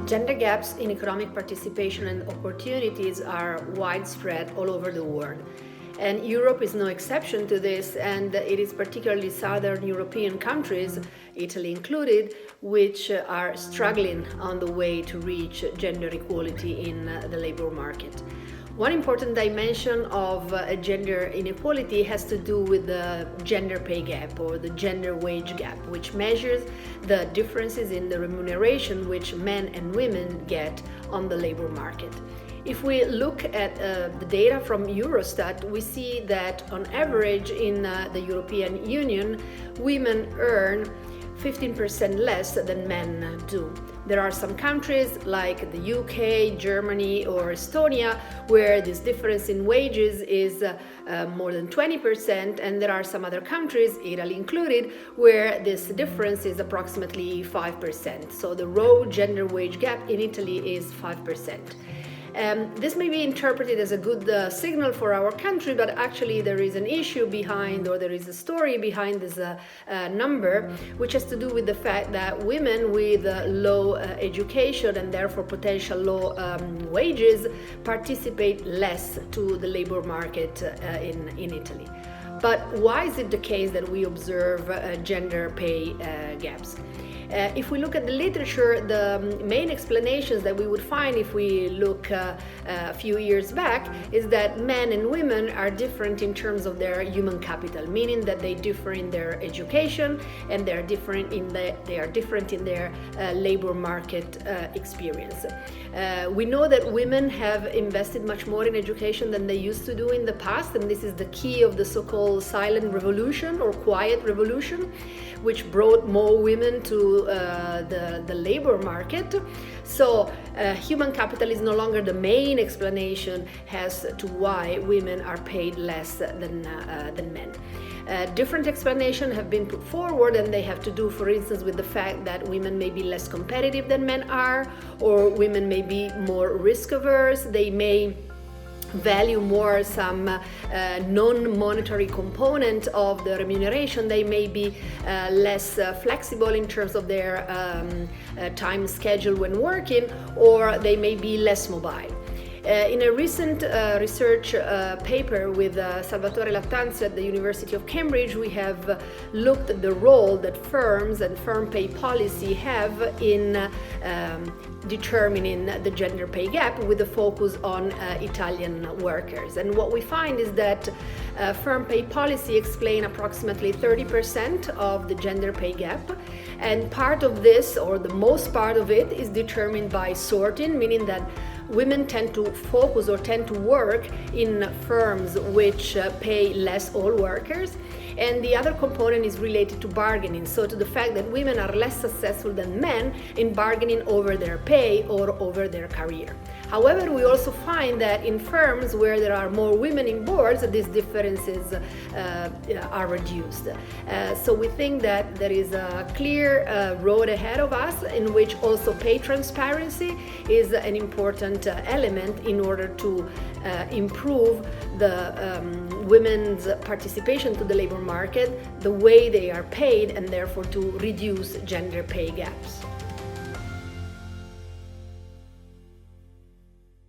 Gender gaps in economic participation and opportunities are widespread all over the world. And Europe is no exception to this, and it is particularly Southern European countries, Italy included, which are struggling on the way to reach gender equality in the labor market. One important dimension of gender inequality has to do with the gender pay gap or the gender wage gap, which measures the differences in the remuneration which men and women get on the labor market. If we look at the data from Eurostat, we see that on average in the European Union, women earn 15% less than men do. There are some countries like the UK, Germany, or Estonia where this difference in wages is more than 20%, and there are some other countries, Italy included, where this difference is approximately 5%. So the raw gender wage gap in Italy is 5%. This may be interpreted as a good signal for our country, but actually there is an issue behind, or there is a story behind this number, which has to do with the fact that women with low education and therefore potential low wages participate less to the labor market in Italy. But why is it the case that we observe gender pay gaps? If we look at the literature, the main explanations that we would find if we look a few years back is that men and women are different in terms of their human capital, meaning that they differ in their education and they are different in their labor market experience. We know that women have invested much more in education than they used to do in the past, and this is the key of the so-called silent revolution or quiet revolution, which brought more women to the labor market. So human capital is no longer the main explanation as to why women are paid less than men. Different explanations have been put forward, and they have to do, for instance, with the fact that women may be less competitive than men are, or women may be more risk averse. They may value more some non-monetary component of the remuneration. They may be less flexible in terms of their time schedule when working, or they may be less mobile. In a recent research paper with Salvatore Lattanzio at the University of Cambridge, we have looked at the role that firms and firm pay policy have in determining the gender pay gap, with a focus on Italian workers. And what we find is that firm pay policy explain approximately 30% of the gender pay gap, and part of this, or the most part of it, is determined by sorting, meaning that women tend to focus or tend to work in firms which pay less all workers. And the other component is related to bargaining, so to the fact that women are less successful than men in bargaining over their pay or over their career. However, we also find that in firms where there are more women in boards, these differences are reduced. So we think that there is a clear road ahead of us, in which also pay transparency is an important element in order to improve the women's participation to the labor market, the way they are paid, and therefore to reduce gender pay gaps.